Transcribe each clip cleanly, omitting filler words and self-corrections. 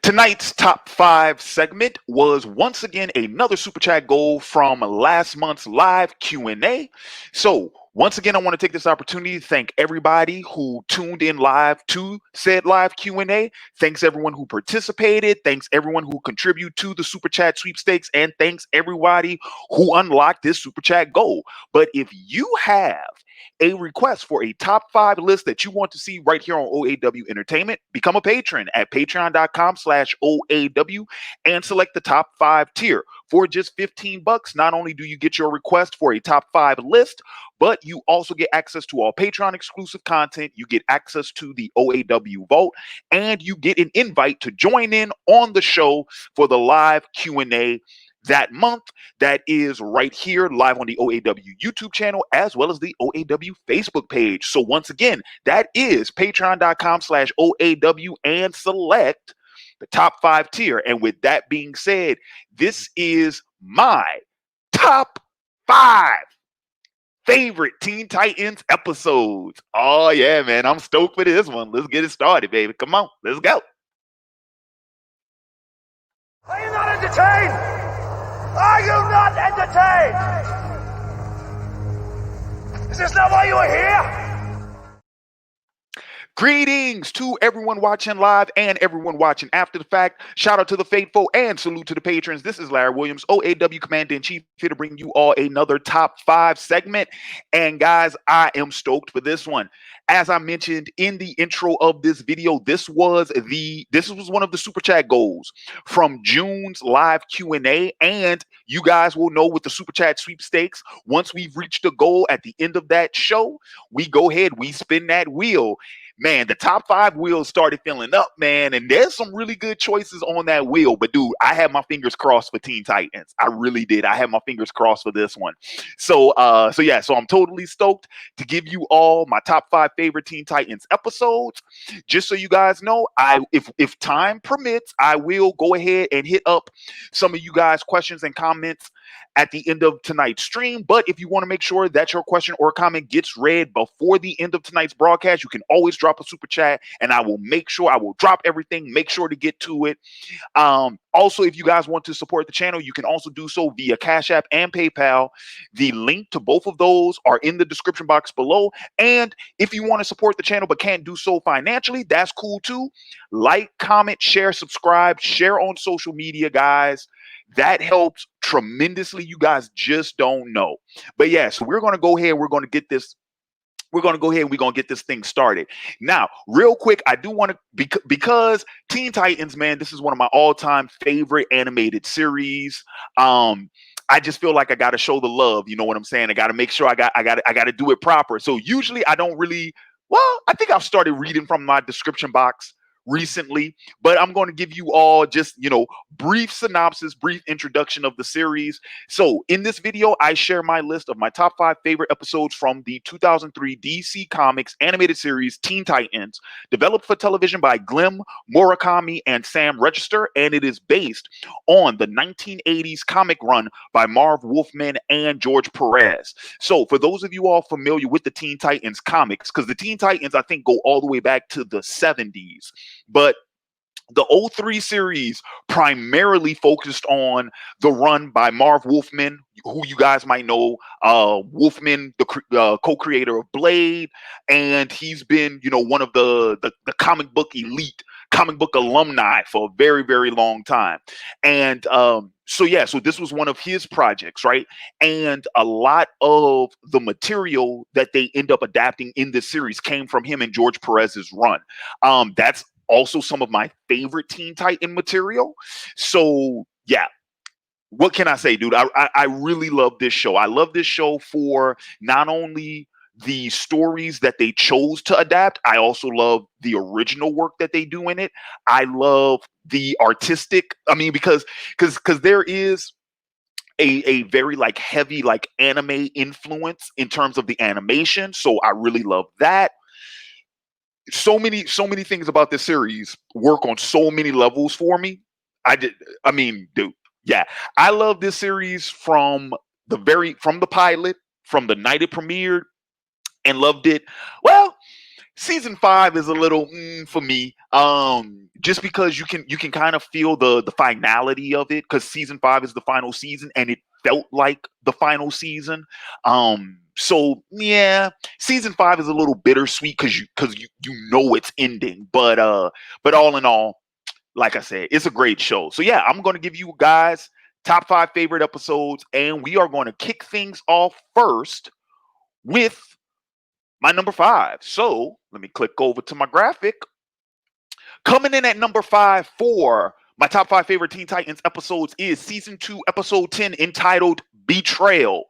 Tonight's top five segment was once again another super chat goal from last month's live Q&A. So once again, I want to take this opportunity to thank everybody who tuned in live to said live Q&A. Thanks everyone who participated. Thanks everyone who contributed to the super chat sweepstakes, and thanks everybody who unlocked this super chat goal. But if you have a request for a top five list that you want to see right here on OAW Entertainment, become a patron at patreon.com/OAW and select the top five tier. For just $15, not only do you get your request for a top five list, but you also get access to all Patreon exclusive content. You get access to the OAW Vault, and you get an invite to join in on the show for the live Q&A that month. That is right here live on the OAW YouTube channel as well as the OAW Facebook page. So once again, that is patreon.com/OAW and select the top five tier. And with that being said, this is my top five favorite Teen Titans episodes. Oh yeah, man, I'm stoked for this one. Let's get it started, baby. Come on, let's go. Are you not entertained? Are you not entertained? Is this not why you are here? Greetings to everyone watching live and everyone watching after the fact. Shout out to the faithful and salute to the patrons. This is Larry Williams, OAW Commander-in-Chief, here to bring you all another top five segment. And guys, I am stoked for this one. As I mentioned in the intro of this video, this was one of the super chat goals from June's live Q&A, and you guys will know with the super chat sweepstakes, once we've reached a goal at the end of that show, we go ahead, we spin that wheel. Man, the top five wheels started filling up, man, and there's some really good choices on that wheel. But dude, I had my fingers crossed for Teen Titans. I really did. I had my fingers crossed for this one. So I'm totally stoked to give you all my top five favorite Teen Titans episodes. Just so you guys know, if time permits, I will go ahead and hit up some of you guys' questions and comments at the end of tonight's stream. But if you want to make sure that your question or comment gets read before the end of tonight's broadcast, you can always drop a super chat, and I will drop everything, make sure to get to it. Also, if you guys want to support the channel, you can also do so via Cash App and PayPal. The link to both of those are in the description box below. And if you want to support the channel but can't do so financially, that's cool too. Like, comment, share, subscribe, share on social media, guys. That helps tremendously. You guys just don't know. But yeah, so we're going to go ahead. We're going to get this thing started. Now, real quick, I do want to, because Teen Titans, man, this is one of my all-time favorite animated series. I just feel like I got to show the love. You know what I'm saying? I got to make sure I got to do it proper. So usually I don't really, well, I think I've started reading from my description box recently, but I'm going to give you all just, brief synopsis, brief introduction of the series. So in this video, I share my list of my top five favorite episodes from the 2003 DC Comics animated series Teen Titans, developed for television by Glen Murakami and Sam Register, and it is based on the 1980s comic run by Marv Wolfman and George Pérez. So for those of you all familiar with the Teen Titans comics, because the Teen Titans, I think, go all the way back to the 70s, but the 03 series primarily focused on the run by Marv Wolfman, who you guys might know. Wolfman, the co-creator of Blade, and he's been, one of the comic book elite, comic book alumni for a very, very long time. And so this was one of his projects, right? And a lot of the material that they end up adapting in this series came from him and George Perez's run. That's also some of my favorite Teen Titan material. So yeah, what can I say, dude? I really love this show. I love this show for not only the stories that they chose to adapt, I also love the original work that they do in it. I love the artistic, because there is a very heavy anime influence in terms of the animation. So I really love that. So many things about this series work on so many levels for me. Dude, yeah, I love this series from the pilot, from the night it premiered, and loved it. Well, Season 5 is a little for me. Just because you can kind of feel the finality of it, because season 5 is the final season and it felt like the final season. So yeah, season 5 is a little bittersweet because you know it's ending. But all in all, like I said, it's a great show. So yeah, I'm gonna give you guys top 5 favorite episodes, and we are going to kick things off first with my number 5. So let me click over to my graphic. Coming in at number 5 for my top 5 favorite Teen Titans episodes is season 2, episode 10, entitled Betrayal.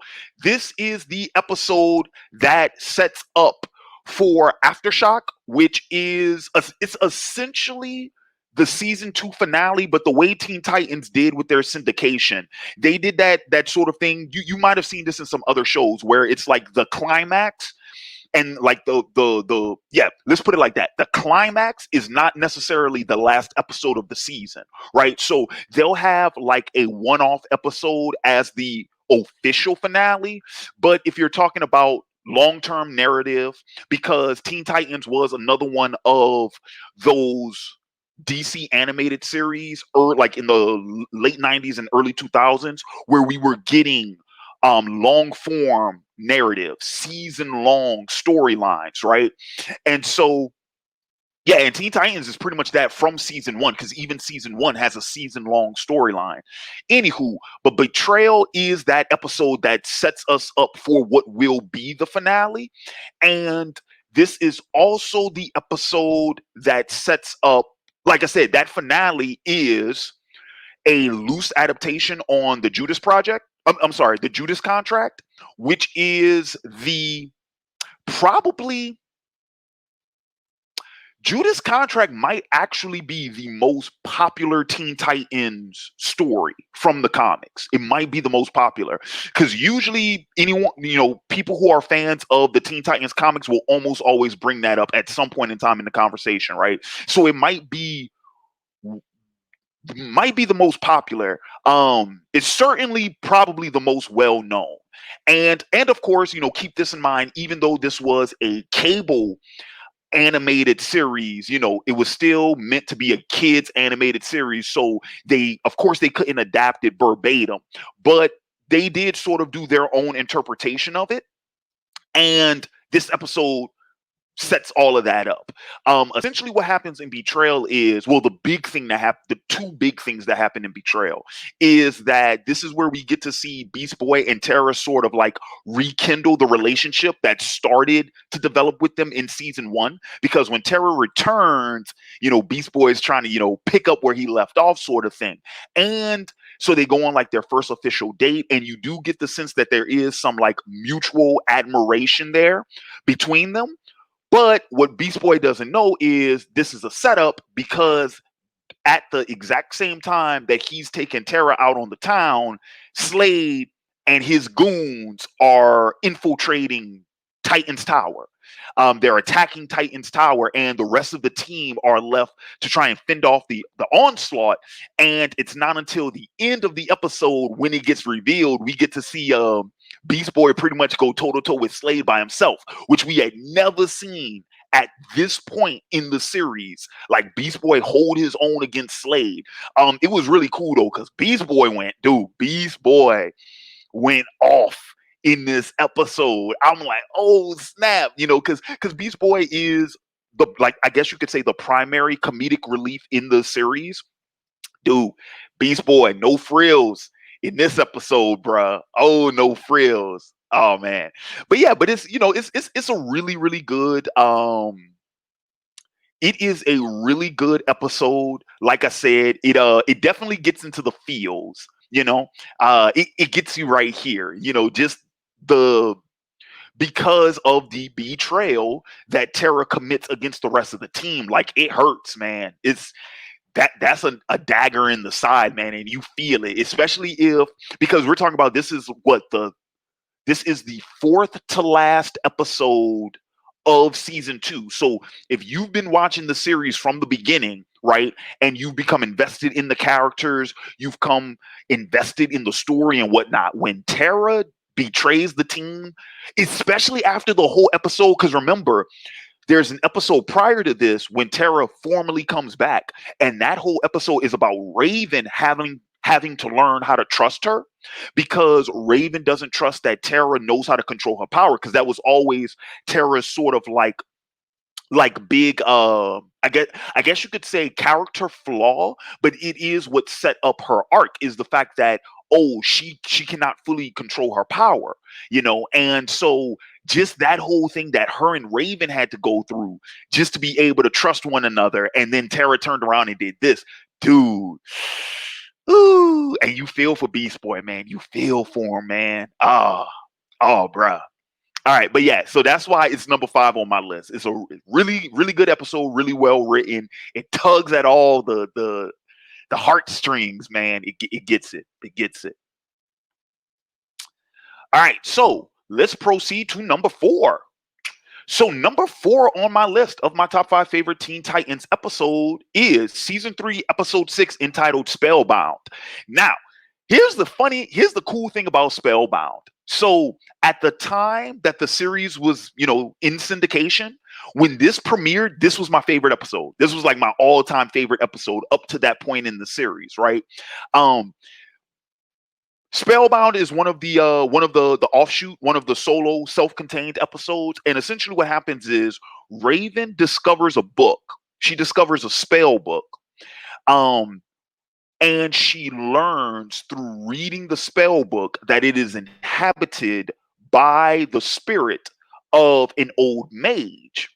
This is the episode that sets up for Aftershock, which is it's essentially the season 2 finale, but the way Teen Titans did with their syndication, they did that sort of thing. You might have seen this in some other shows where it's like the climax, and like the yeah, let's put it like that, the climax is not necessarily the last episode of the season, right? So they'll have like a one-off episode as the official finale. But if you're talking about long-term narrative, because Teen Titans was another one of those DC animated series, or like in the late 90s and early 2000s, where we were getting long form narrative, season long storylines, right? And so, yeah, and Teen Titans is pretty much that from season 1, because even season 1 has a season long storyline. Anywho, but Betrayal is that episode that sets us up for what will be the finale. And this is also the episode that sets up, like I said, that finale is a loose adaptation on the Judas Project. I'm sorry, the Judas Contract, which is the probably Judas Contract might actually be the most popular Teen Titans story from the comics. It might be the most popular because usually anyone, people who are fans of the Teen Titans comics will almost always bring that up at some point in time in the conversation, right? So it might be the most popular. It's certainly probably the most well known. And of course, keep this in mind, even though this was a cable animated series, it was still meant to be a kids animated series. So of course they couldn't adapt it verbatim, but they did sort of do their own interpretation of it. And this episode sets all of that up. Essentially, what happens in Betrayal is, well, the two big things that happen in Betrayal is that this is where we get to see Beast Boy and Terra sort of like rekindle the relationship that started to develop with them in season 1. Because when Terra returns, Beast Boy is trying to, pick up where he left off, sort of thing. And so they go on like their first official date, and you do get the sense that there is some like mutual admiration there between them. But what Beast Boy doesn't know is this is a setup, because at the exact same time that he's taking Terra out on the town, Slade and his goons are infiltrating Titan's Tower. They're attacking Titan's Tower, and the rest of the team are left to try and fend off the onslaught. And it's not until the end of the episode, when it gets revealed, we get to see Beast Boy pretty much go toe to toe with Slade by himself, which we had never seen at this point in the series. Like Beast Boy hold his own against Slade. It was really cool though, because Beast Boy went off in this episode. I'm like, oh snap, because Beast Boy is the, like, I guess you could say, the primary comedic relief in the series. Dude, Beast Boy, no frills in this episode, bruh. Oh, no frills. Oh man. But yeah, but it's a really, really good it is a really good episode. Like I said, it definitely gets into the feels, it gets you right here, just the because of the betrayal that Terra commits against the rest of the team. Like, it hurts, man. That's a dagger in the side, man, and you feel it, especially because we're talking about, this is the fourth to last episode of season 2. So if you've been watching the series from the beginning, right, and you've become invested in the characters, you've come invested in the story and whatnot, when Terra betrays the team, especially after the whole episode, because remember, there's an episode prior to this when Tara formally comes back, and that whole episode is about Raven having to learn how to trust her, because Raven doesn't trust that Tara knows how to control her power, because that was always Tara's sort of like big I guess you could say character flaw, but it is what set up her arc, is the fact that, oh, she cannot fully control her power, and so just that whole thing that her and Raven had to go through just to be able to trust one another, and then Tara turned around and did this, dude. Ooh, and you feel for Beast Boy, man. You feel for him, man. Oh, bruh. All right, but yeah, so that's why it's number 5 on my list. It's a really, really good episode, really well written. It tugs at all the heartstrings, man. It gets it. It gets it. All right, so let's proceed to number 4. So number 4 on my list of my top 5 favorite Teen Titans episode is season 3, episode 6, entitled Spellbound. Now, here's the cool thing about Spellbound. So at the time that the series was, in syndication, when this premiered, this was my favorite episode. This was like my all-time favorite episode up to that point in the series, right? Spellbound is one of the offshoot, one of the solo self-contained episodes, and essentially what happens is Raven discovers a book. She discovers a spell book. And she learns through reading the spell book that it is inhabited by the spirit of an old mage.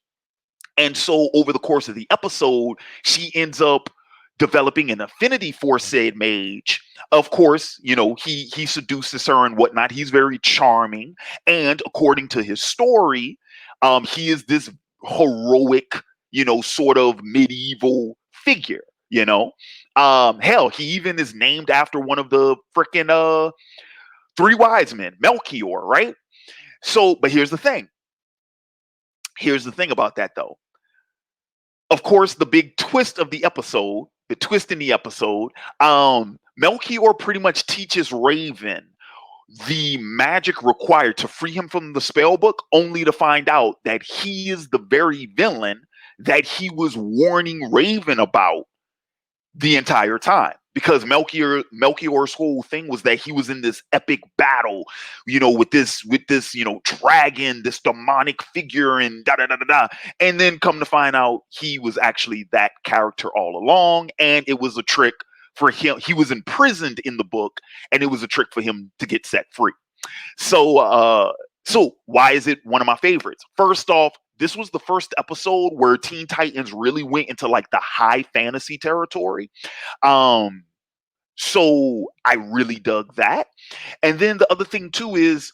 And so over the course of the episode, she ends up developing an affinity for said mage. Of course, he seduces her and whatnot. He's very charming. And according to his story, he is this heroic, sort of medieval figure, hell, he even is named after one of the freaking three wise men, Melchior, right? So, but here's the thing. Here's the thing about that, though. Of course, the big twist of the episode, the twist in the episode, Melchior pretty much teaches Raven the magic required to free him from the spell book, only to find out that he is the very villain that he was warning Raven about the entire time. Because Melchior's whole thing was that he was in this epic battle, with this dragon, this demonic figure, and da da da da da. And then come to find out he was actually that character all along, and it was a trick for him. He was imprisoned in the book, and it was a trick for him to get set free. So why is it one of my favorites? First off, this was the first episode where Teen Titans really went into like the high fantasy territory. So I really dug that. And then the other thing too is,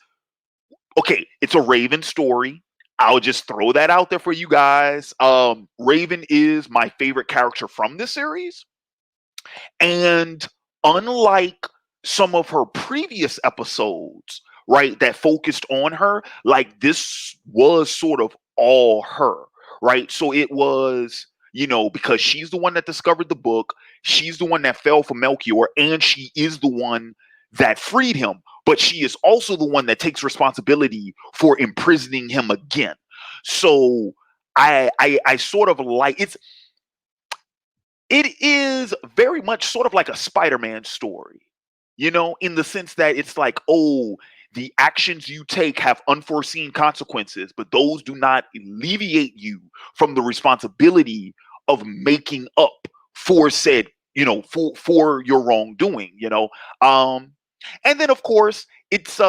okay, it's a Raven story. I'll just throw that out there for you guys. Raven is my favorite character from this series. And unlike some of her previous episodes, right, that focused on her, like this was sort of all her, right? So it was, because she's the one that discovered the book, she's the one that fell for Melchior, and she is the one that freed him, but she is also the one that takes responsibility for imprisoning him again. So I sort of like it is very much sort of like a Spider-Man story, in the sense that it's like, oh, the actions you take have unforeseen consequences, but those do not alleviate you from the responsibility of making up for said, for your wrongdoing, and then of course it's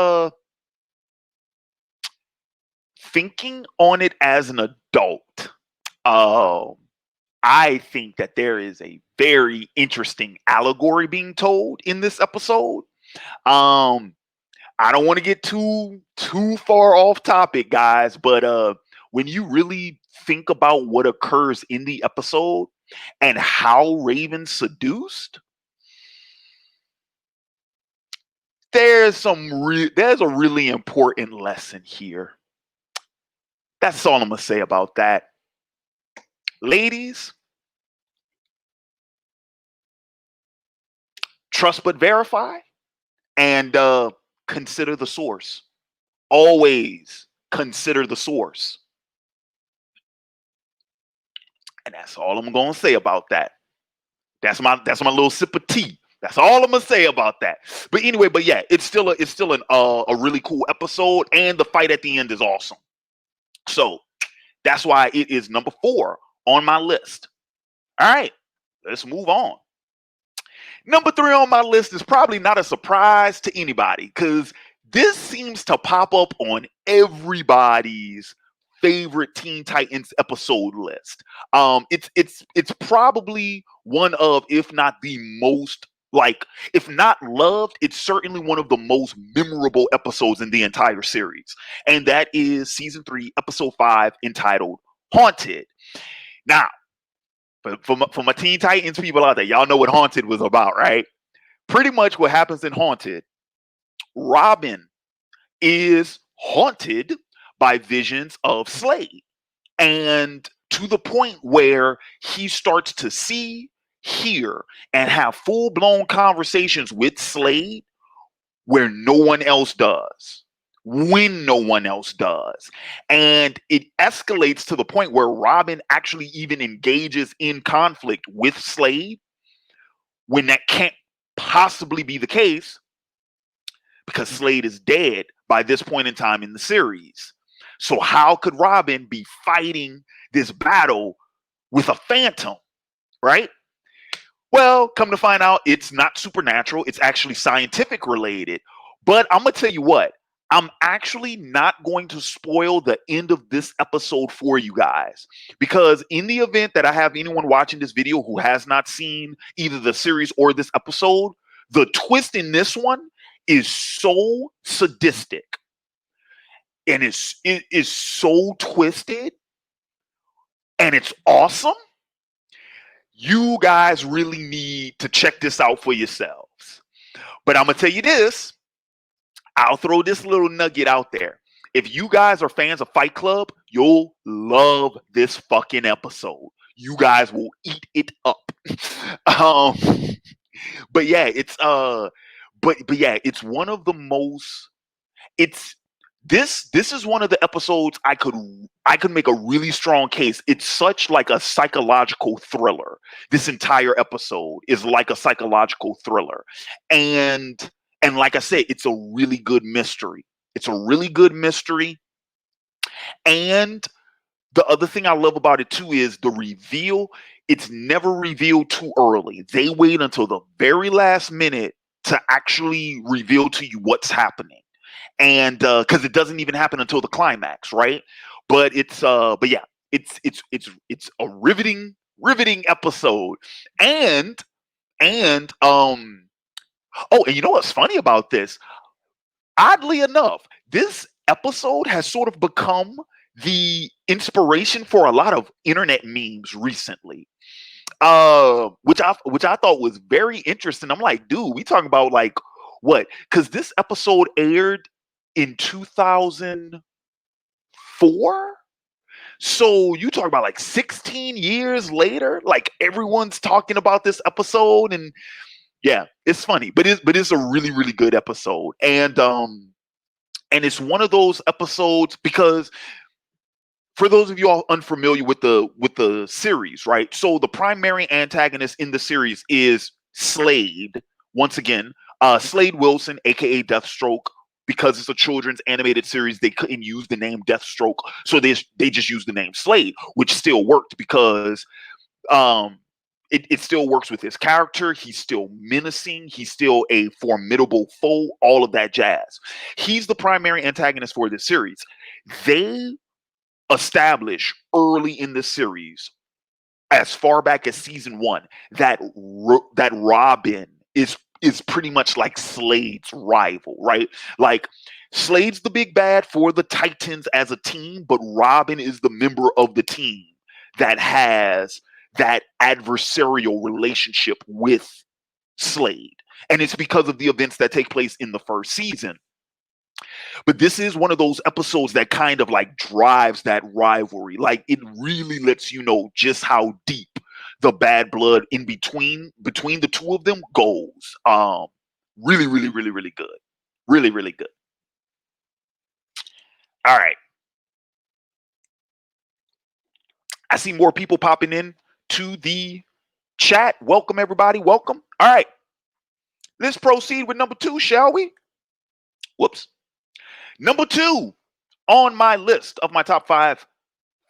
thinking on it as an adult. I think that there is a very interesting allegory being told in this episode. I don't want to get too far off topic, guys, but when you really think about what occurs in the episode and how Raven's seduced, there's a really important lesson here. That's all I'm gonna say about that. Ladies, trust but verify, and consider the source. Always consider the source. And that's all I'm gonna say about that. That's my little sip of tea. That's all I'm gonna say about that. But anyway, but yeah, it's still a really cool episode, and the fight at the end is awesome. So that's why it is number 4 on my list. All right, let's move on. Number 3 on my list is probably not a surprise to anybody because this seems to pop up on everybody's favorite Teen Titans episode list. It's probably one of, if not the most, like, if not loved, it's certainly one of the most memorable episodes in the entire series, and that is season 3, episode 5, entitled "Haunted." Now, for my Teen Titans people out there, y'all know what Haunted was about, right? Pretty much what happens in Haunted, Robin is haunted by visions of Slade. And to the point where he starts to see, hear, and have full blown conversations with Slade where no one else does. When no one else does. And it escalates to the point where Robin actually even engages in conflict with Slade when that can't possibly be the case because Slade is dead by this point in time in the series. So how could Robin be fighting this battle with a phantom, right? Well, come to find out, it's not supernatural. It's actually scientific related. But I'm going to tell you what, I'm actually not going to spoil the end of this episode for you guys. Because in the event that I have anyone watching this video who has not seen either the series or this episode, the twist in this one is so sadistic and it is so twisted and it's awesome. You guys really need to check this out for yourselves. But I'm going to tell you this. I'll throw this little nugget out there. If you guys are fans of Fight Club, you'll love this fucking episode. You guys will eat it up. um, but yeah, but yeah, it's one of the most. It's this is one of the episodes I could make a really strong case. It's such like a psychological thriller. This entire episode is like a psychological thriller. And like I said, it's a really good mystery. It's a really good mystery. And the other thing I love about it too is the reveal. It's never revealed too early. They wait until the very last minute to actually reveal to you what's happening. And because it doesn't even happen until the climax, right? But yeah, it's a riveting episode. And and oh, and you know what's funny about this? Oddly enough, this episode has sort of become the inspiration for a lot of internet memes recently. Which I thought was very interesting. I'm like, dude, we talking about like what? Because this episode aired in 2004. So you talk about like 16 years later, like everyone's talking about this episode, and yeah, it's funny, but it's a really good episode, and it's one of those episodes because for those of you all unfamiliar with the series, right? So the primary antagonist in the series is Slade. Once again, Slade Wilson, aka Deathstroke. Because it's a children's animated series, they couldn't use the name Deathstroke, so they just used the name Slade, which still worked because um, it still works with his character. He's still menacing. He's still a formidable foe. All of that jazz. He's the primary antagonist for this series. They establish early in the series, as far back as season 1, that that Robin is pretty much like Slade's rival, right? Like Slade's the big bad for the Titans as a team, but Robin is the member of the team that has that adversarial relationship with Slade. And it's because of the events that take place in the first season. But this is one of those episodes that kind of like drives that rivalry. Like it really lets you know just how deep the bad blood in between the two of them goes. Really good. Really good. All right. I see more people popping in to the chat. Welcome, everybody. Welcome. All right. Let's proceed with number 2, shall we? Whoops. Number 2 on my list of my top 5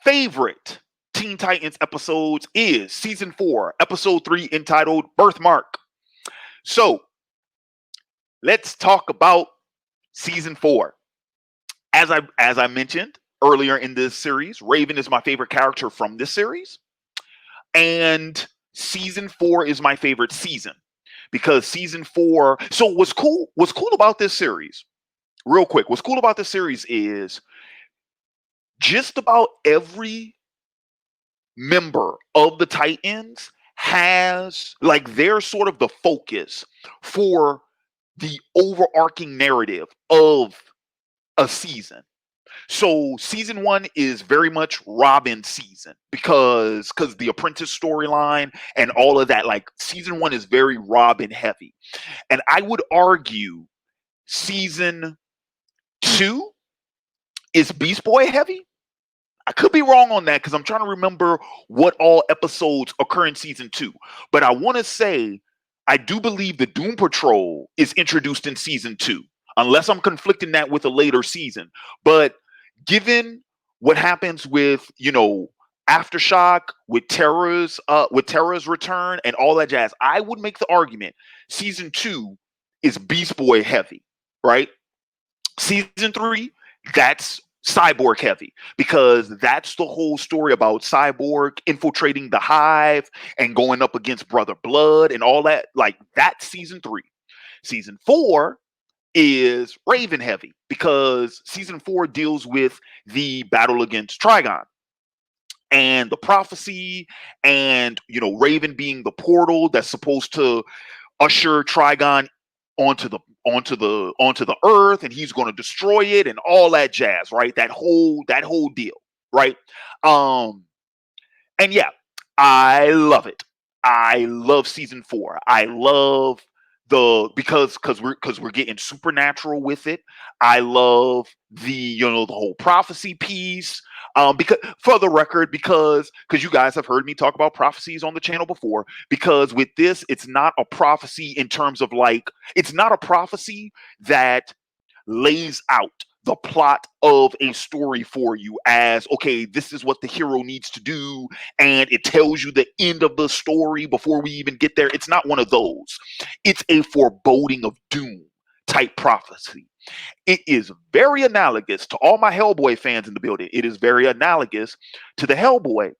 favorite Teen Titans episodes is season 4, episode 3, entitled Birthmark. So let's talk about season 4. As I mentioned earlier in this series, Raven is my favorite character from this series. And season 4 is my favorite season because season 4. So what's cool about this series, real quick, what's cool about this series is just about every member of the Titans has, like, they're sort of the focus for the overarching narrative of a season. So season 1 is very much Robin's season because the Apprentice storyline and all of that. Like, season 1 is very Robin heavy, and I would argue season 2 is Beast Boy heavy. I could be wrong on that because I'm trying to remember what all episodes occur in season 2. But I want to say I do believe the Doom Patrol is introduced in season 2, unless I'm conflicting that with a later season. But given what happens with, Aftershock, with Terra's return and all that jazz, I would make the argument season 2 is Beast Boy heavy, right? Season 3, that's Cyborg heavy because that's the whole story about Cyborg infiltrating the Hive and going up against Brother Blood and all that. Like, that's season 3. Season 4 is Raven heavy because season 4 deals with the battle against Trigon and the prophecy and, Raven being the portal that's supposed to usher Trigon onto the earth, and he's going to destroy it and all that jazz, right? That whole deal, right? And yeah, I love it. I love season 4. I love because we're getting supernatural with it. I love the the whole prophecy piece. Because, for the record, because you guys have heard me talk about prophecies on the channel before, because with this, it's not a prophecy in terms of, like, it's not a prophecy that lays out the plot of a story for you as, okay, this is what the hero needs to do, and it tells you the end of the story before we even get there. It's not one of those. It's a foreboding of doom type prophecy. It is very analogous to all my Hellboy fans in the building. It is very analogous to the Hellboy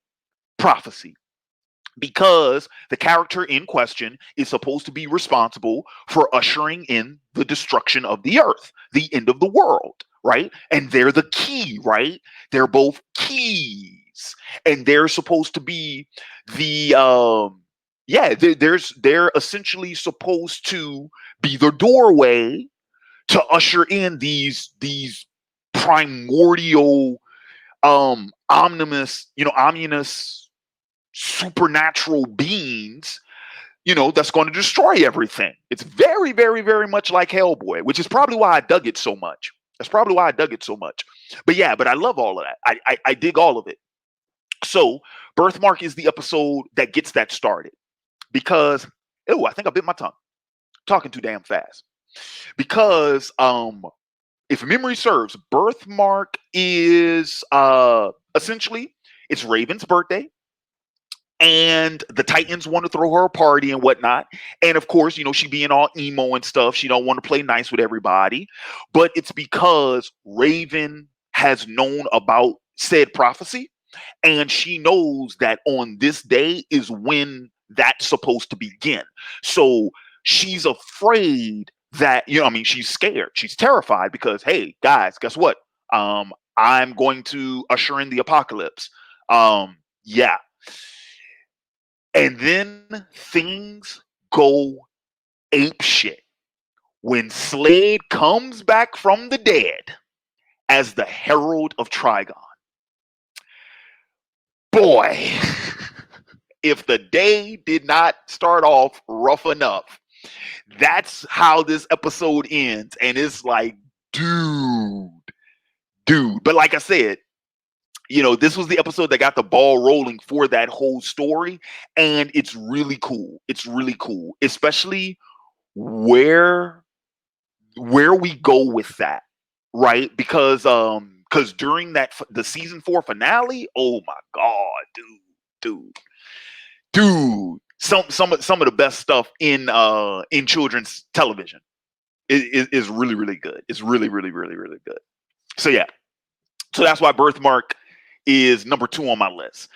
prophecy because the character in question is supposed to be responsible for ushering in the destruction of the earth, the end of the world, right? And they're the key, right? They're both keys, and they're supposed to be the they're essentially supposed to be the doorway to usher in these primordial ominous supernatural beings, that's going to destroy everything. It's very, very, very much like Hellboy, which is probably why I dug it so much. That's probably why I dug it so much. But yeah, I love all of that. I dig all of it. So Birthmark is the episode that gets that started because, I think I bit my tongue talking too damn fast. Because if memory serves, Birthmark is essentially, it's Raven's birthday. And the Titans want to throw her a party and whatnot. And of course, she being all emo and stuff. She don't want to play nice with everybody. But it's because Raven has known about said prophecy. And she knows that on this day is when that's supposed to begin. So she's afraid that, she's scared. She's terrified because, hey, guys, guess what? I'm going to usher in the apocalypse. Yeah. And then things go apeshit when Slade comes back from the dead as the Herald of Trigon. Boy, if the day did not start off rough enough, that's how this episode ends. And it's like, dude. But like I said, This was the episode that got the ball rolling for that whole story, and it's really cool. It's really cool, especially where we go with that, right? Because during the season 4 finale, oh my god, dude, some of the best stuff in children's television is really really good. It's really really really really good. So yeah, so that's why Birthmark is number 2 on my list.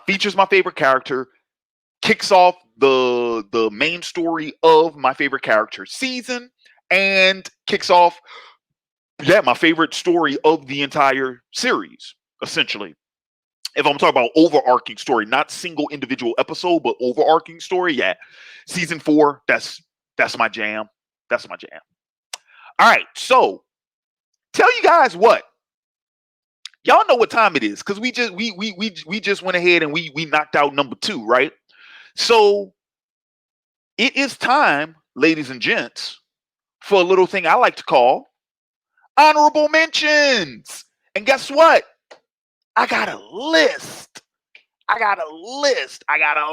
Features my favorite character, kicks off the main story of my favorite character season, and kicks off my favorite story of the entire series, essentially. If I'm talking about overarching story, not single individual episode, but overarching story, yeah. Season 4, that's my jam. That's my jam. All right, so tell you guys what. Y'all know what time it is, because we just went ahead and we knocked out number 2, right? So it is time, ladies and gents, for a little thing I like to call honorable mentions. And guess what? I got a list. I got a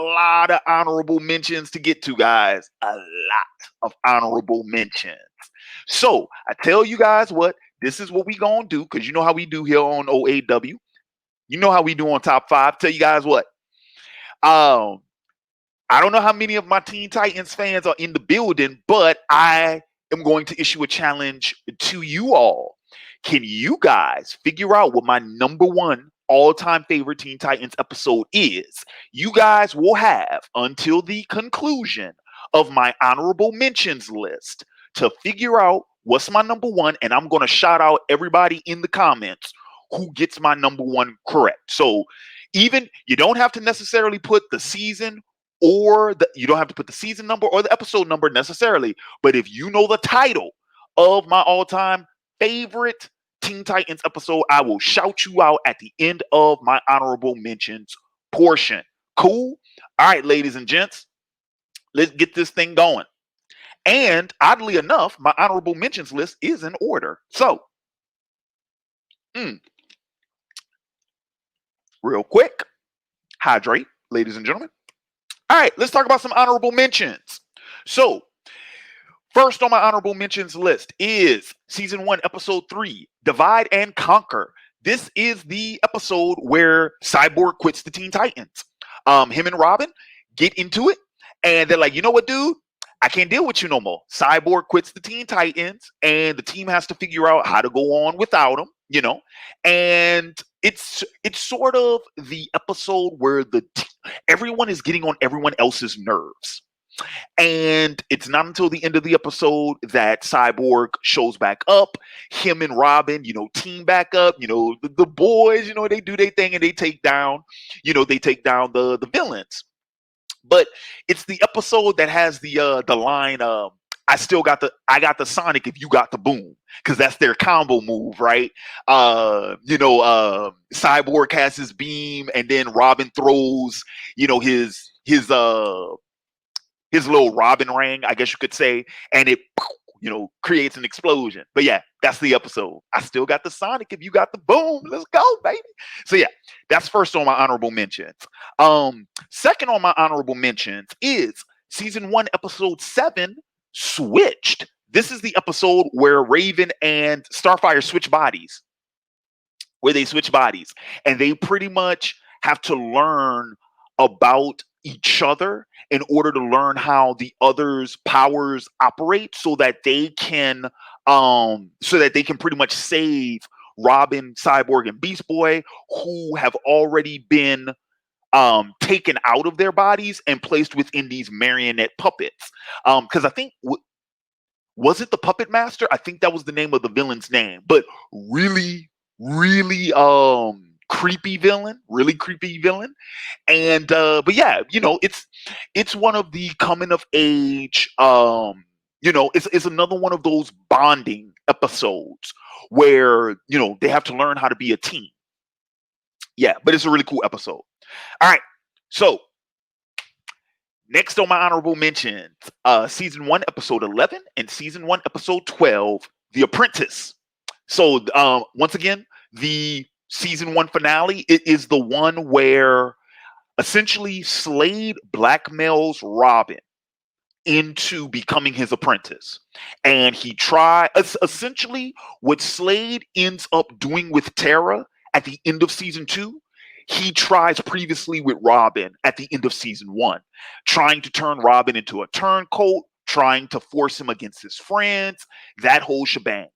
lot of honorable mentions to get to, guys. A lot of honorable mentions. So I tell you guys what, this is what we gonna do, because you know how we do here on OAW. You know how we do on Top 5. Tell you guys what. I don't know how many of my Teen Titans fans are in the building, but I am going to issue a challenge to you all. Can you guys figure out what my number 1 all-time favorite Teen Titans episode is? You guys will have until the conclusion of my honorable mentions list to figure out what's my number 1, and I'm going to shout out everybody in the comments who gets my number 1 correct. So even you don't have to necessarily put the season, or you don't have to put the season number or the episode number necessarily, but if you know the title of my all-time favorite Teen Titans episode, I will shout you out at the end of my honorable mentions portion. Cool? All right, ladies and gents, let's get this thing going. And oddly enough, my honorable mentions list is in order. So, real quick, hydrate, ladies and gentlemen. All right, let's talk about some honorable mentions. So, first on my honorable mentions list is season 1, episode 3, Divide and Conquer. This is the episode where Cyborg quits the Teen Titans. Him and Robin get into it, and they're like, you know what, dude? I can't deal with you no more. Cyborg quits the Teen Titans, and the team has to figure out how to go on without him, and it's sort of the episode where everyone is getting on everyone else's nerves. And it's not until the end of the episode that Cyborg shows back up. Him and Robin, team back up. The boys, they do their thing and they take down, the villains. But it's the episode that has the line, I got the Sonic if you got the boom, because that's their combo move, right? Cyborg has his beam, and then Robin throws, his little Robin ring, I guess you could say, and it, creates an explosion. But yeah, that's the episode. I still got the Sonic if you got the boom. Let's go, baby. So yeah, that's first on my honorable mentions. Second on my honorable mentions is season 1, episode 7, Switched. This is the episode where Raven and Starfire switch bodies. And they pretty much have to learn about each other in order to learn how the other's powers operate, so that they can pretty much save Robin, Cyborg, and Beast Boy, who have already been taken out of their bodies and placed within these marionette puppets. Because I think was it the Puppet Master? I think that was the name of the villain's name. But really, really creepy villain, And but yeah, it's one of the coming of age, it's another one of those bonding episodes where, they have to learn how to be a team. Yeah, but it's a really cool episode. All right. So next on my honorable mentions, season 1, episode 11, and season 1, episode 12, The Apprentice. So once again, the season 1 finale. It is the one where essentially Slade blackmails Robin into becoming his apprentice. And he essentially what Slade ends up doing with Tara at the end of season 2, he tries previously with Robin at the end of season 1, trying to turn Robin into a turncoat, trying to force him against his friends, that whole shebang.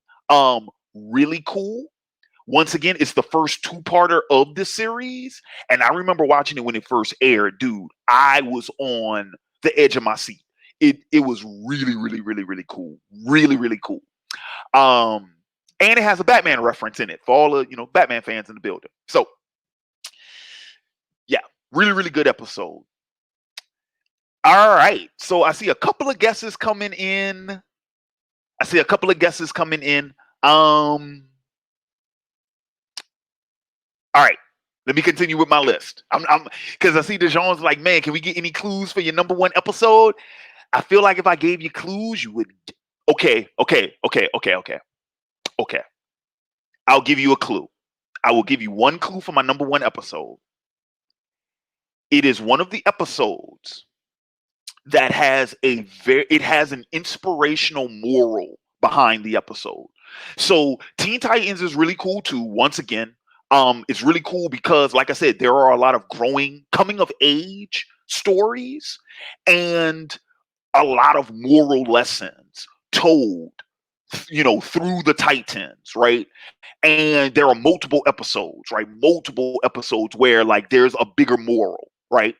Really cool. Once again, it's the first two-parter of the series, and I remember watching it when it first aired. Dude, I was on the edge of my seat. It was really, really, really, really cool. Really, really cool. And it has a Batman reference in it for all the Batman fans in the building. So yeah, really, really good episode. All right. So I see a couple of guesses coming in. All right, let me continue with my list. I'm because I see DeJohn's like, man, can we get any clues for your number 1 episode? I feel like if I gave you clues, you would. Okay. I'll give you a clue. I will give you one clue for my number 1 episode. It is one of the episodes that has it has an inspirational moral behind the episode. So Teen Titans is really cool too. Once again, it's really cool because, like I said, there are a lot of coming of age stories and a lot of moral lessons told, through the Titans, right? And there are multiple episodes, right? Multiple episodes where like there's a bigger moral, right?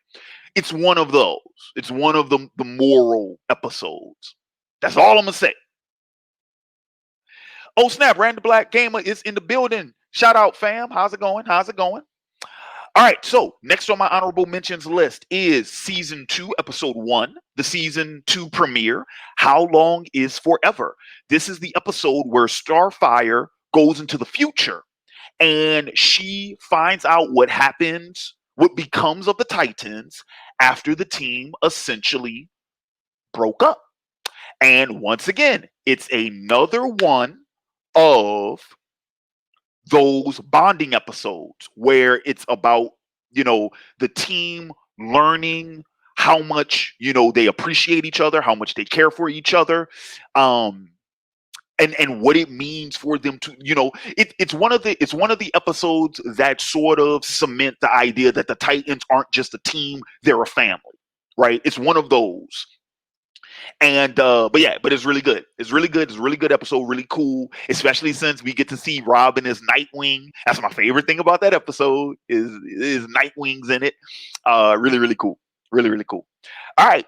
It's one of those. It's one of the moral episodes. That's all I'm gonna say. Oh snap! Random Black Gamer is in the building. Shout out, fam. How's it going? All right. So next on my honorable mentions list is season 2, episode 1, the season 2 premiere. How Long is Forever? This is the episode where Starfire goes into the future, and she finds out what becomes of the Titans after the team essentially broke up. And once again, it's another one of those bonding episodes where it's about, the team learning how much, they appreciate each other, how much they care for each other. And what it means for them to, it's one of the episodes that sort of cement the idea that the Titans aren't just a team, they're a family, right? It's one of those. And but it's really good. It's really good. It's a really good episode, really cool, especially since we get to see Robin as Nightwing. That's my favorite thing about that episode is Nightwing's in it. Really, really cool. Really, really cool. All right.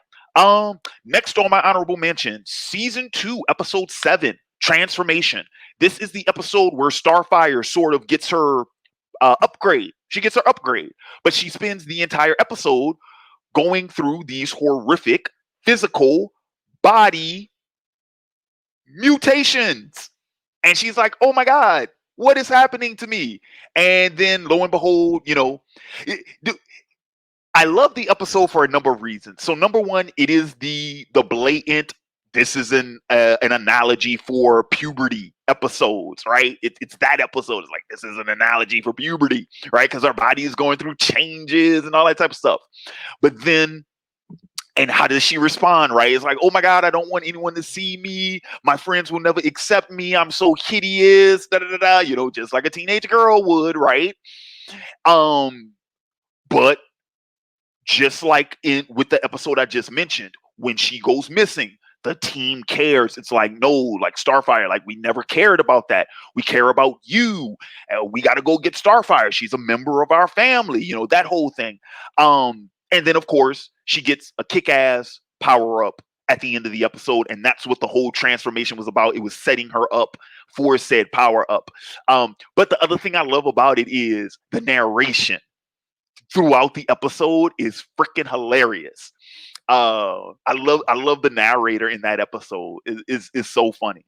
Next on my honorable mention, season 2, episode 7, Transformation. This is the episode where Starfire sort of gets her upgrade. She gets her upgrade, but she spends the entire episode going through these horrific physical body mutations. And she's like, oh my God, what is happening to me? And then lo and behold, I love the episode for a number of reasons. So number one, it is the blatant, this is an analogy for puberty episodes, right? It's that episode. It's like, this is an analogy for puberty, right? Because our body is going through changes and all that type of stuff. But then, and how does she respond, right? It's like, oh my God, I don't want anyone to see me. My friends will never accept me. I'm so hideous, just like a teenage girl would, right? But just like with the episode I just mentioned, when she goes missing, the team cares. It's like, no, like Starfire, like we never cared about that. We care about you. We got to go get Starfire. She's a member of our family, that whole thing. And then, of course, she gets a kick-ass power-up at the end of the episode, and that's what the whole transformation was about. It was setting her up for said power-up. But the other thing I love about it is the narration throughout the episode is freaking hilarious. I love the narrator in that episode. Is so funny.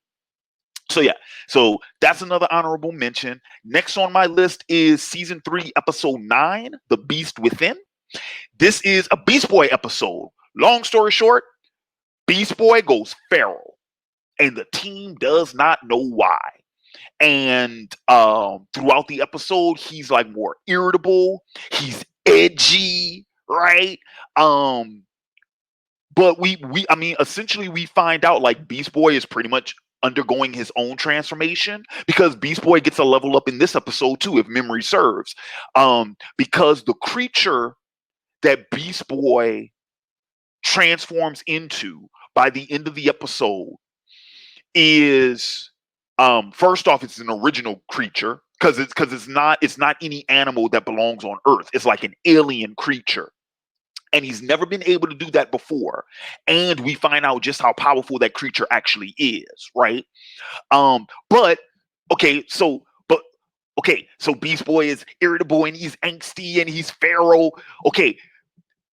So yeah, so that's another honorable mention. Next on my list is season 3, episode 9, The Beast Within. This is a Beast Boy episode. Long story short, Beast Boy goes feral, and the team does not know why. And throughout the episode, he's like more irritable. He's edgy, right? Um, but I mean, essentially, we find out like Beast Boy is pretty much undergoing his own transformation because Beast Boy gets a level up in this episode too, if memory serves. Because the creature that Beast Boy transforms into by the end of the episode is first off, it's an original creature because it's not any animal that belongs on Earth. It's like an alien creature. And he's never been able to do that before. And we find out just how powerful that creature actually is, right? But okay, so Beast Boy is irritable and he's angsty and he's feral. Okay,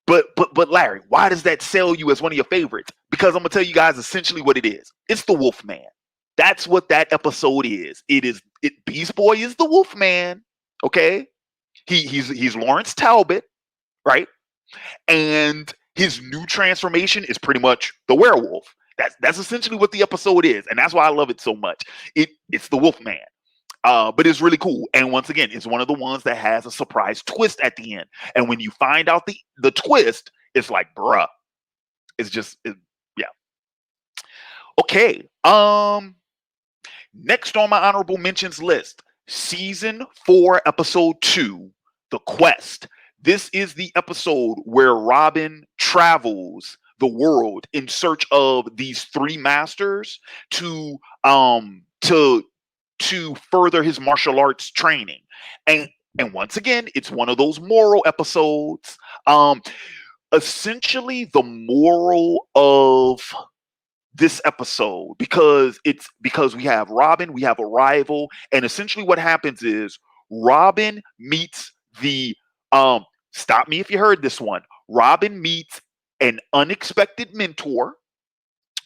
but Larry, why does that sell you as one of your favorites? Because I'm gonna tell you guys essentially what it is. It's the Wolfman. That's what that episode is. Beast Boy is the Wolfman. Okay, he's Lawrence Talbot, right? And his new transformation is pretty much the werewolf. That's essentially what the episode is, and that's why I love it so much. It's the Wolfman. But it's really cool. And once again, it's one of the ones that has a surprise twist at the end. And when you find out the twist, it's like, bruh. Yeah. Okay. Next on my honorable mentions list, season 4, episode 2, The Quest. This is the episode where Robin travels the world in search of these 3 masters to further his martial arts training. And once again, it's one of those moral episodes. Essentially the moral of this episode, because we have Robin, we have a rival, and essentially what happens is Robin meets the stop me if you heard this one. Robin meets an unexpected mentor,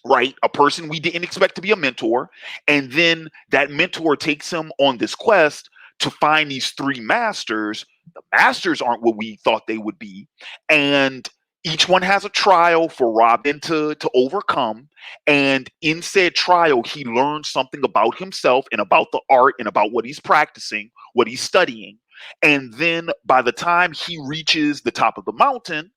right? A person we didn't expect to be a mentor. And then that mentor takes him on this quest to find these 3 masters. The masters aren't what we thought they would be. And each one has a trial for Robin to overcome. And in said trial, he learns something about himself and about the art and about what he's practicing, what he's studying. And then by the time he reaches the top of the mountain,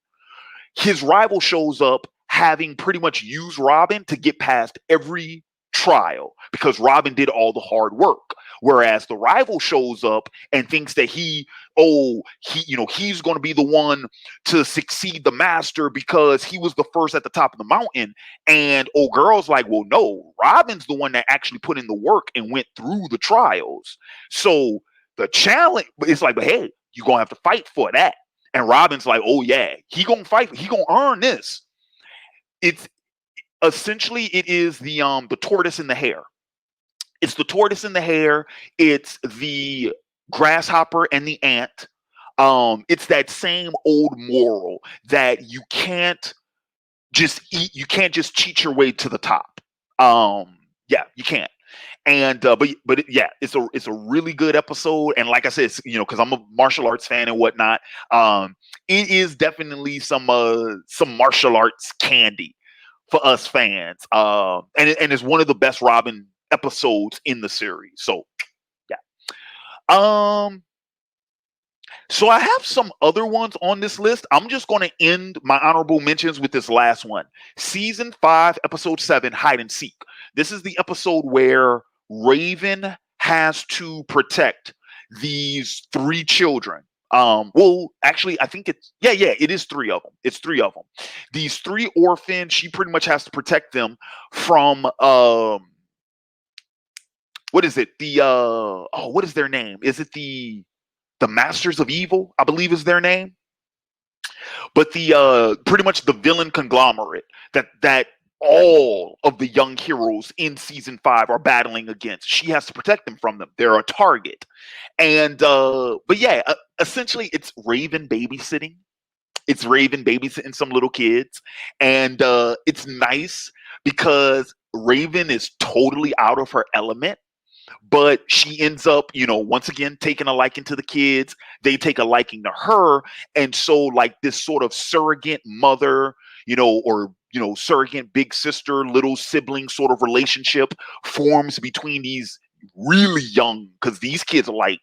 his rival shows up having pretty much used Robin to get past every trial because Robin did all the hard work. Whereas the rival shows up and thinks that he's going to be the one to succeed the master because he was the first at the top of the mountain. And old girl's like, well, no, Robin's the one that actually put in the work and went through the trials. So the challenge, it's like, but hey, you're going to have to fight for that. And Robin's like, oh yeah, he gonna fight. He gonna earn this. It's essentially it is the tortoise and the hare. It's the tortoise and the hare. It's the grasshopper and the ant. It's that same old moral that you can't just eat. You can't just cheat your way to the top. Yeah, you can't. And yeah, it's a really good episode. And like I said, because I'm a martial arts fan and whatnot, it is definitely some martial arts candy for us fans. And it's one of the best Robin episodes in the series. So yeah. So I have some other ones on this list. I'm just going to end my honorable mentions with this last one. Season 5, episode 7, Hide and Seek. This is the episode where Raven has to protect these 3 children. Well, actually, I think it is 3 of them. It's 3 of them. These 3 orphans, she pretty much has to protect them from what is it? What is their name? Is it the Masters of Evil, I believe is their name. But the pretty much the villain conglomerate that all of the young heroes in season 5 are battling against. She has to protect them from them. They're a target. And but yeah, essentially it's Raven babysitting. It's Raven babysitting some little kids. And it's nice because Raven is totally out of her element. But she ends up, once again, taking a liking to the kids. They take a liking to her. And so like this sort of surrogate mother, or surrogate big sister, little sibling sort of relationship forms between these really young, because these kids are like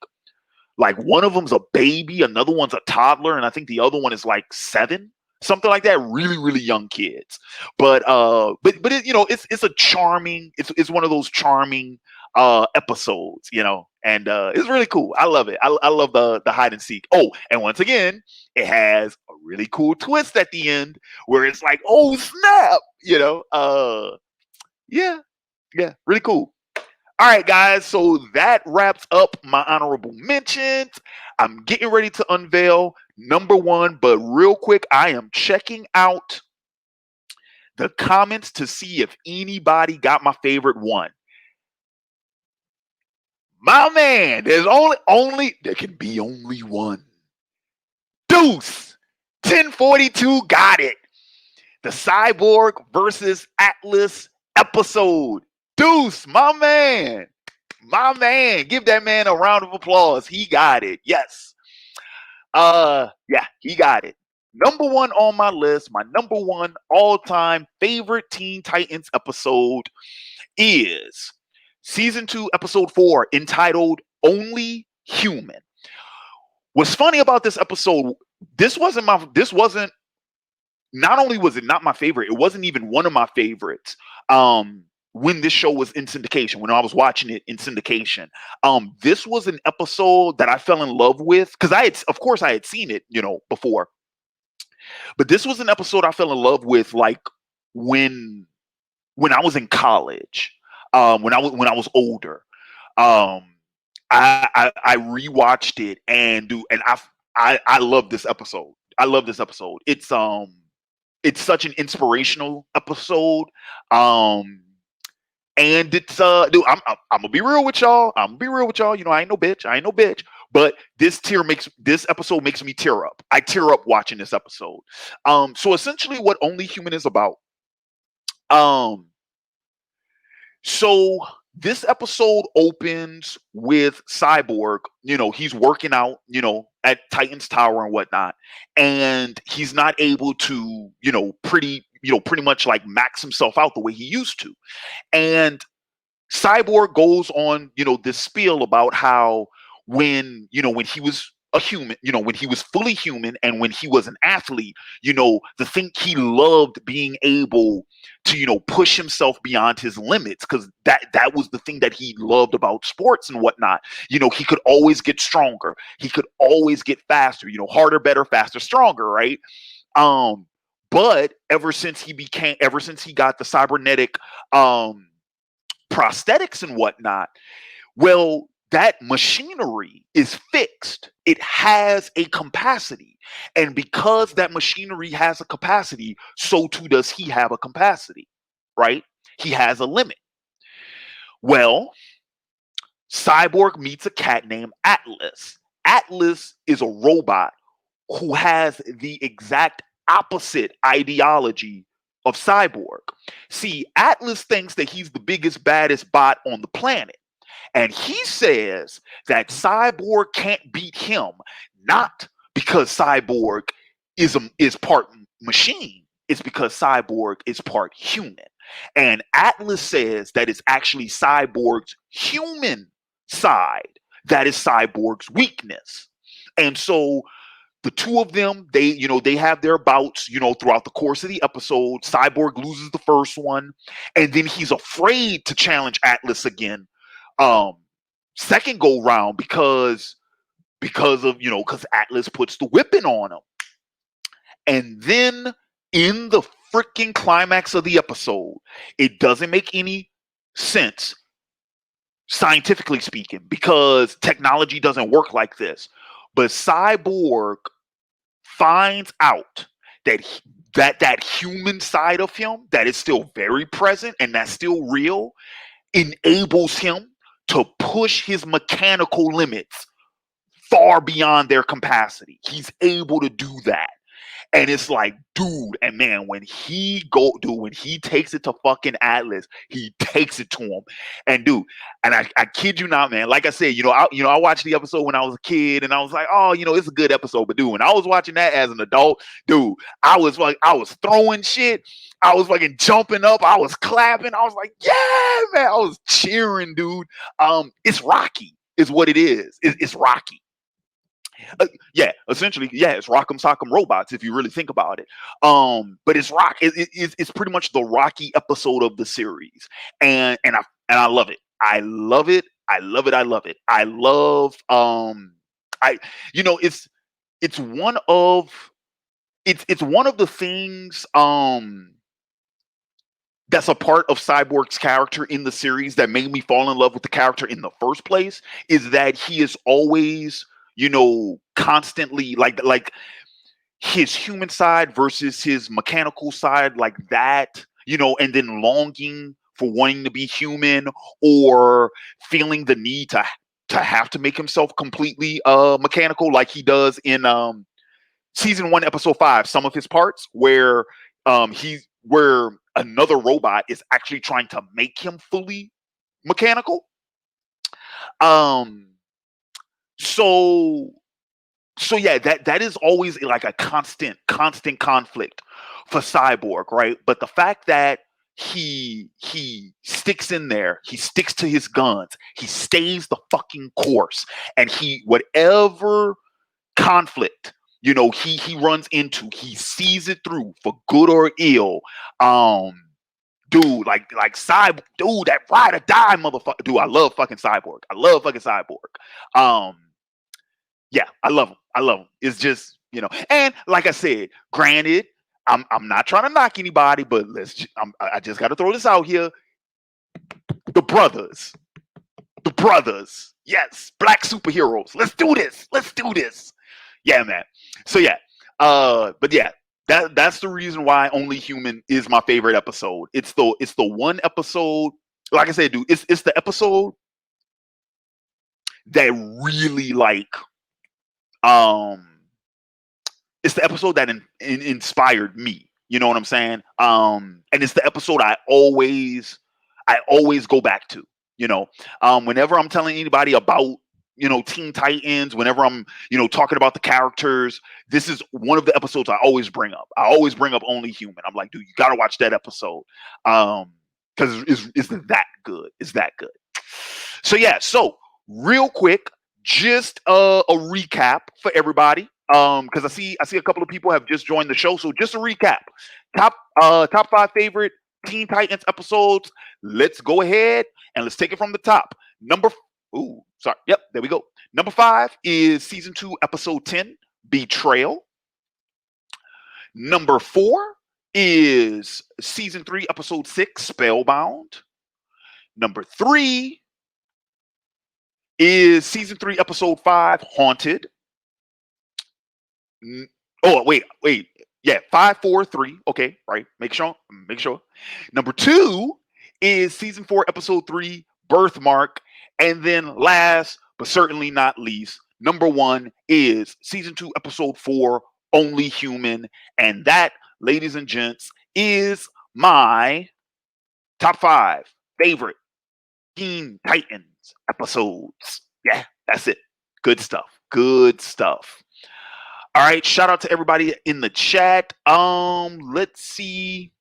one of them's a baby, another one's a toddler, and I think the other one is like 7, something like that. Really, really young kids. But it, it's a charming. It's one of those charming episodes, and it's really cool. I love it. I love the hide and seek. Oh, and once again, it has a really cool twist at the end where it's like, oh snap, yeah, yeah, really cool. All right, guys. So that wraps up my honorable mentions. I'm getting ready to unveil number one, but real quick, I am checking out the comments to see if anybody got my favorite one. My man, there's only there can be only one. Deuce 1042 got it. The Cyborg versus Atlas episode. Deuce, my man. My man. Give that man a round of applause. He got it. Yes. Yeah, he got it. Number one on my list, my number one all-time favorite Teen Titans episode is season 2, episode 4, entitled Only Human. What's funny about this episode, this wasn't not only was it not my favorite, it wasn't even one of my favorites. When this show was in syndication, when I was watching it in syndication, this was an episode that I fell in love with because of course, I had seen it, before. But this was an episode I fell in love with, like when I was in college, when I was older. I rewatched it and I love this episode. I love this episode. It's such an inspirational episode. And it's dude, I'm gonna be real with y'all. I'm gonna be real with y'all. I ain't no bitch. I ain't no bitch. But this episode makes me tear up. I tear up watching this episode. So essentially, what Only Human is about. So this episode opens with Cyborg. He's working out, at Titan's Tower and whatnot, and he's not able to, pretty much like max himself out the way he used to. And Cyborg goes on, this spiel about how when he was a human, when he was fully human and when he was an athlete, the thing he loved being able to, push himself beyond his limits, because that was the thing that he loved about sports and whatnot. He could always get stronger. He could always get faster, harder, better, faster, stronger, right? But ever since he got the cybernetic prosthetics and whatnot, well, that machinery is fixed. It has a capacity. And because that machinery has a capacity, so too does he have a capacity, right? He has a limit. Well, Cyborg meets a cat named Atlas. Atlas is a robot who has the exact opposite ideology of Cyborg. See, Atlas thinks that he's the biggest, baddest bot on the planet. And he says that Cyborg can't beat him, not because Cyborg is part machine. It's because Cyborg is part human. And Atlas says that it's actually Cyborg's human side that is Cyborg's weakness. And so the two of them, they have their bouts, throughout the course of the episode. Cyborg loses the first one, and then he's afraid to challenge Atlas again. Second go round because Atlas puts the whipping on him. And then in the freaking climax of the episode, it doesn't make any sense, scientifically speaking, because technology doesn't work like this. But Cyborg finds out that human side of him that is still very present and that's still real enables him to push his mechanical limits far beyond their capacity. He's able to do that. And it's like, dude, and man, when he takes it to fucking Atlas, he takes it to him. And dude, and I kid you not, man. Like I said, I watched the episode when I was a kid, and I was like, oh, it's a good episode. But dude, when I was watching that as an adult, dude, I was throwing shit. I was fucking jumping up. I was clapping. I was like, yeah, man. I was cheering, dude. It's Rocky, is what it is. It's Rocky. Yeah, essentially, yeah, it's Rock'em Sock'em Robots if you really think about it. But it's it's pretty much the Rocky episode of the series, and I love it. I love it. I love it. I love it. I love I it's one of it's one of the things that's a part of Cyborg's character in the series that made me fall in love with the character in the first place, is that he is always, constantly like his human side versus his mechanical side, like that, and then longing for wanting to be human, or feeling the need to have to make himself completely mechanical, like he does in season 1, episode 5, some of his parts where where another robot is actually trying to make him fully mechanical. Um so so yeah, that is always like a constant conflict for Cyborg, right? But the fact that he sticks in there, he sticks to his guns, he stays the fucking course, and whatever conflict he runs into, he sees it through for good or ill. Dude, like Cyborg, dude, that ride or die motherfucker. Dude, I love fucking Cyborg. I love fucking Cyborg. Yeah, I love him. I love him. It's just, and like I said, granted, I'm not trying to knock anybody, but I just got to throw this out here. The brothers, yes, black superheroes. Let's do this. Yeah, man. So yeah, but yeah, that's the reason why Only Human is my favorite episode. It's the one episode, like I said, dude. It's the episode that really it's the episode that inspired me. You know what I'm saying? And it's the episode I always go back to. Whenever I'm telling anybody about Teen Titans, whenever I'm talking about the characters, this is one of the episodes I always bring up. I always bring up Only Human. I'm like, dude, you gotta watch that episode, because it's that good. It's that good. So yeah. So real quick, just a recap for everybody, because I see a couple of people have just joined the show. So just a recap: top 5 favorite Teen Titans episodes. Let's go ahead and let's take it from the top. Yep, there we go. Number 5 is season 2, episode 10, Betrayal. Number 4 is season 3, episode 6, Spellbound. Number 3 is season 3, episode 5, Haunted. Oh, wait. Yeah, 5, 4, 3. Okay, right. Make sure. Number 2 is season 4, episode 3, Birthmark. And then last, but certainly not least, number 1 is season 2, episode 4, Only Human. And that, ladies and gents, is my top 5 favorite Teen Titans episodes. Yeah, that's it. Good stuff. All right, shout out to everybody in the chat. Let's see.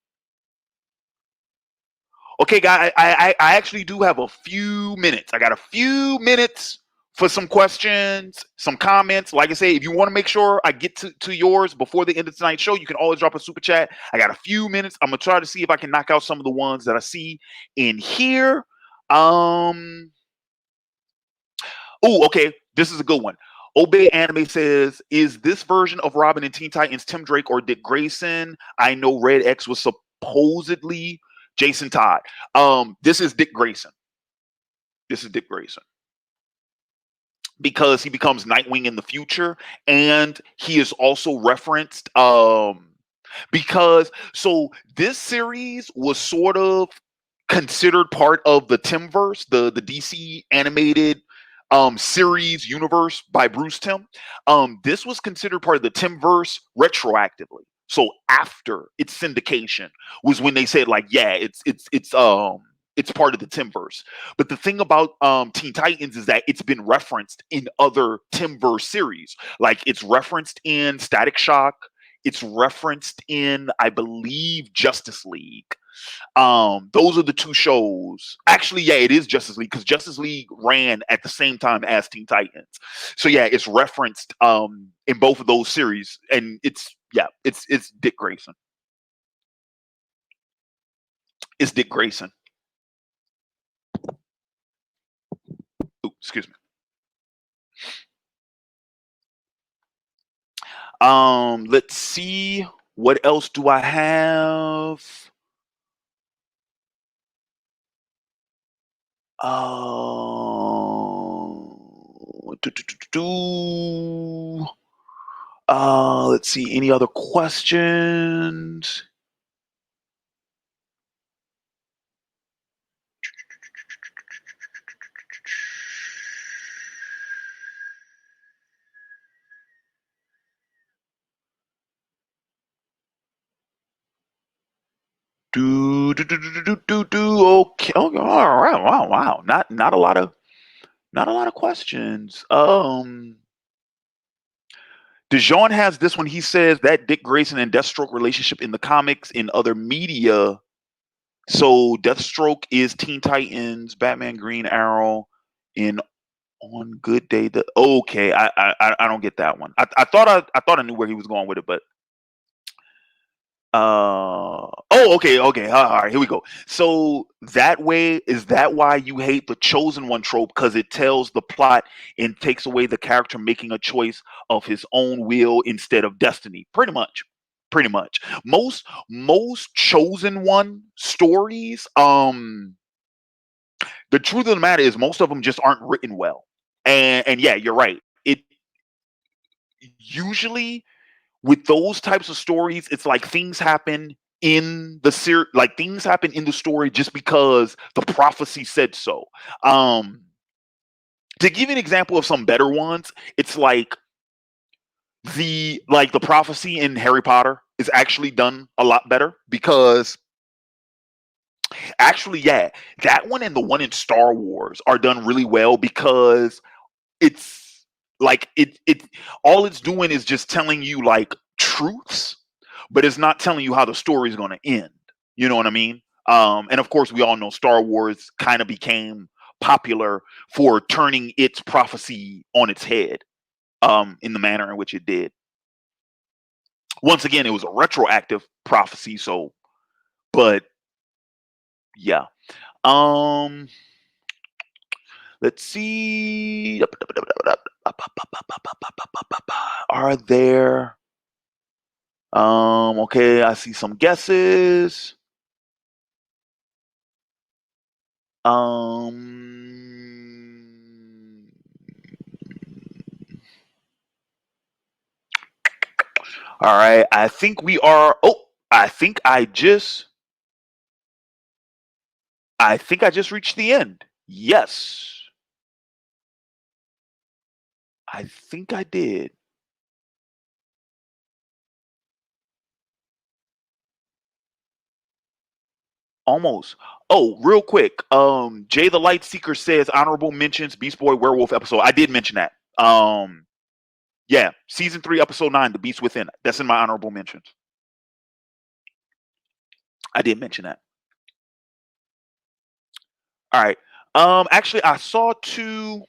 Okay, guys, I actually do have a few minutes. I got a few minutes for some questions, some comments. Like I say, if you want to make sure I get to yours before the end of tonight's show, you can always drop a super chat. I got a few minutes. I'm gonna try to see if I can knock out some of the ones that I see in here. Oh, okay, this is a good one. Obey Anime says, is this version of Robin in Teen Titans Tim Drake or Dick Grayson? I know Red X was supposedly Jason Todd. This is Dick Grayson. Because he becomes Nightwing in the future, and he is also referenced because this series was sort of considered part of the Timverse, the DC animated series universe by Bruce Timm. This was considered part of the Timmverse retroactively. So after its syndication was when they said like, yeah, it's part of the Timmverse. But the thing about Teen Titans is that it's been referenced in other Timmverse series. Like it's referenced in Static Shock. It's referenced in, I believe, Justice League. Those are the two shows. Actually, yeah, it is Justice League because Justice League ran at the same time as Teen Titans. So yeah, it's referenced in both of those series, and it's Dick Grayson. It's Dick Grayson. Ooh, excuse me. Let's see. What else do I have? Let's see. Any other questions? Okay. All right. Wow. Not a lot of questions. DeJean has this one. He says that Dick Grayson and Deathstroke relationship in the comics in other media. So Deathstroke is Teen Titans, Batman, Green Arrow, in On Good Day. Okay, I don't get that one. I thought I knew where he was going with it, but okay. All right, here we go. So that way, is that why you hate the chosen one trope? Because it tells the plot and takes away the character making a choice of his own will instead of destiny. Pretty much. Most chosen one stories, the truth of the matter is most of them just aren't written well. And yeah, you're right. It usually with those types of stories, it's like things happen in the like things happen in the story just because the prophecy said so. To give you an example of some better ones, it's like the prophecy in Harry Potter is actually done a lot better because actually, yeah, that one and the one in Star Wars are done really well because it's like it all it's doing is just telling you like truths, but it's not telling you how the story is going to end. You know what I mean? And of course, we all know Star Wars kind of became popular for turning its prophecy on its head, in the manner in which it did. Once again, it was a retroactive prophecy, so but yeah. Um, let's see. Are there? Okay, I see some guesses. All right, I think we are. Oh, I think I just reached the end. Yes, I think I did. Almost. Oh, real quick. Jay the Light Seeker says honorable mentions Beast Boy Werewolf episode. I did mention that. Yeah, season 3, episode 9, The Beast Within. That's in my honorable mentions. I did mention that. All right. Actually, I saw two.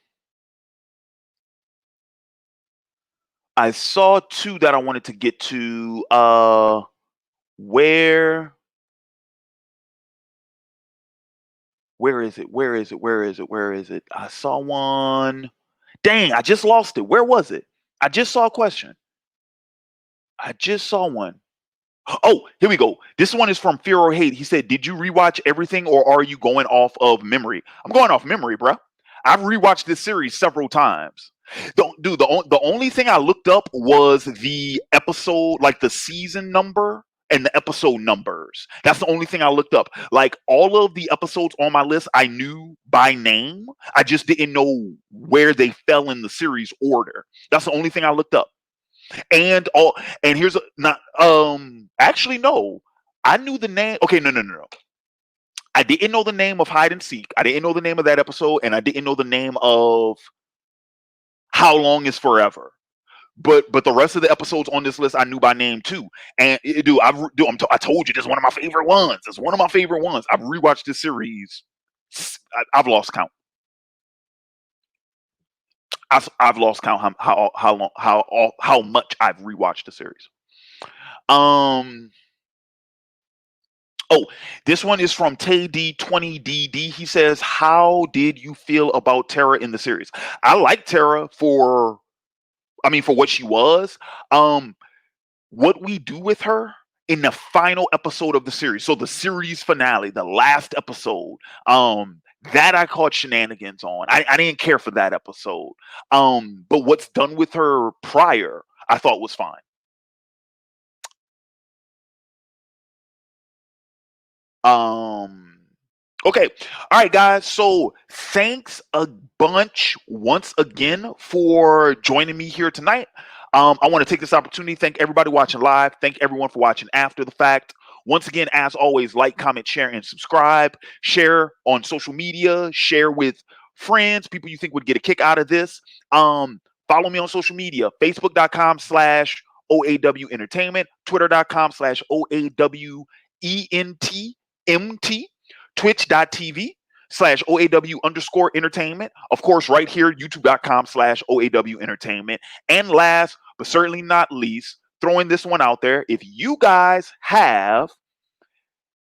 I saw two that I wanted to get to. Where? Where is it? Where is it? Where is it? Where is it? I saw one. Dang, I just lost it. Where was it? I just saw a question. I just saw one. Oh, here we go. This one is from Fear or Hate. He said, "Did you rewatch everything, or are you going off of memory?" I'm going off memory, bro. I've rewatched this series several times. Don't the only thing I looked up was the episode, like the season number and the episode numbers. That's the only thing I looked up. Like all of the episodes on my list, I knew by name. I just didn't know where they fell in the series order. That's the only thing I looked up. And all and here's a, not actually no. I knew the name. Okay, no. I didn't know the name of Hide and Seek. I didn't know the name of that episode, and I didn't know the name of How Long Is Forever. But the rest of the episodes on this list I knew by name too. And dude, I told you this is one of my favorite ones. It's one of my favorite ones. I've rewatched this series. I've lost count. I've lost count how long how much I've rewatched the series. Oh, this one is from TD20DD. He says, "How did you feel about Tara in the series?" I like Tara for what she was. What we do with her in the final episode of the series, so the series finale, the last episode, that I caught shenanigans on. I didn't care for that episode. But what's done with her prior, I thought was fine. Okay. All right, guys. So thanks a bunch once again for joining me here tonight. I want to take this opportunity, thank everybody watching live. Thank everyone for watching after the fact. Once again, as always, like, comment, share, and subscribe. Share on social media. Share with friends, people you think would get a kick out of this. Follow me on social media, facebook.com/OAW Entertainment, twitter.com/OAWENTMT, twitch.tv/OAW_entertainment. Of course, right here, youtube.com/OAW Entertainment. And last, but certainly not least, throwing this one out there, if you guys have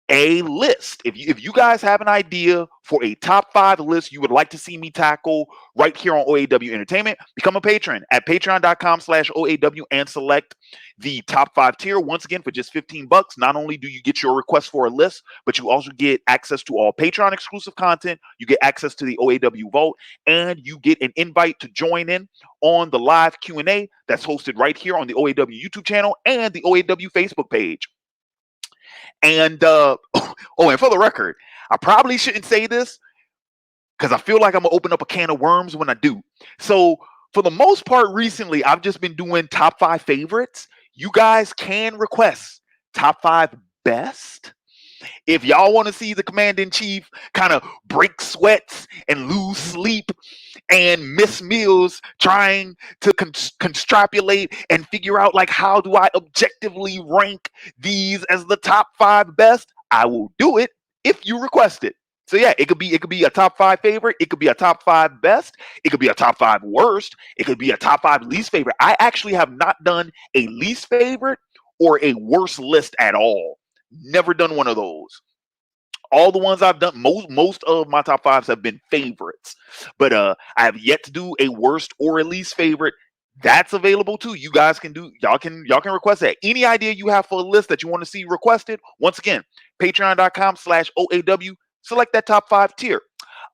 a list, if you guys have an idea for a top 5 list you would like to see me tackle right here on OAW Entertainment, become a patron at patreon.com/OAW and select the top 5 tier. Once again, for just $15, not only do you get your request for a list, but you also get access to all Patreon exclusive content. You get access to the OAW Vault, and you get an invite to join in on the live Q&A that's hosted right here on the OAW YouTube channel and the OAW Facebook page. And and for the record, I probably shouldn't say this because I feel like I'm gonna open up a can of worms when I do. So for the most part, recently I've just been doing top 5 favorites. You guys can request top 5 best. If y'all want to see the commander-in-chief kind of break sweats and lose sleep and miss meals trying to construpulate and figure out, like, how do I objectively rank these as the top 5 best, I will do it if you request it. So yeah, it could be a top 5 favorite, it could be a top 5 best, it could be a top 5 worst, it could be a top 5 least favorite. I actually have not done a least favorite or a worst list at all. Never done one of those. All the ones I've done, most of my top 5s have been favorites, but I have yet to do a worst or a least favorite. That's available too. You guys can do, y'all can request that. Any idea you have for a list that you want to see requested, once again, patreon.com/OAW, select that top 5 tier.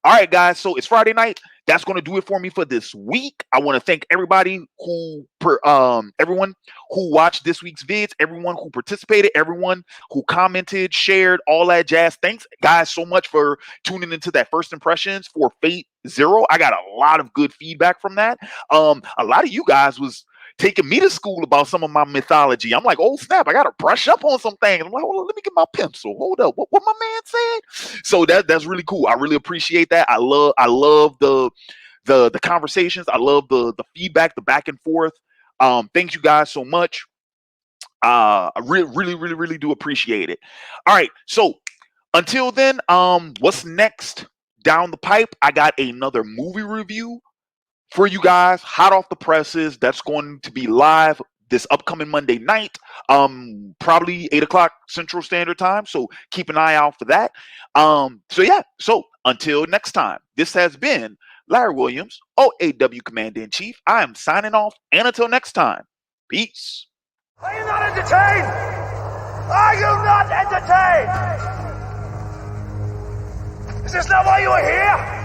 All right, guys. So it's Friday night. That's going to do it for me for this week. I want to thank everybody everyone who watched this week's vids, everyone who participated, everyone who commented, shared, all that jazz. Thanks, guys, so much for tuning into that first impressions for Fate Zero. I got a lot of good feedback from that. A lot of you guys was taking me to school about some of my mythology. I'm like, oh snap, I gotta brush up on some things. I'm like, hold on, let me get my pencil. Hold up, what my man said? So that's really cool. I really appreciate that. I love the conversations. I love the feedback, the back and forth. Thank you guys so much. I really do appreciate it. All right, so until then, what's next down the pipe? I got another movie review for you guys, hot off the presses. That's going to be live this upcoming Monday night, probably 8 o'clock Central Standard Time. So keep an eye out for that. So yeah, so until next time, this has been Larry Williams, OAW Commander-in-Chief. I am signing off, and until next time, peace. Are you not entertained? Are you not entertained? Is this not why you are here?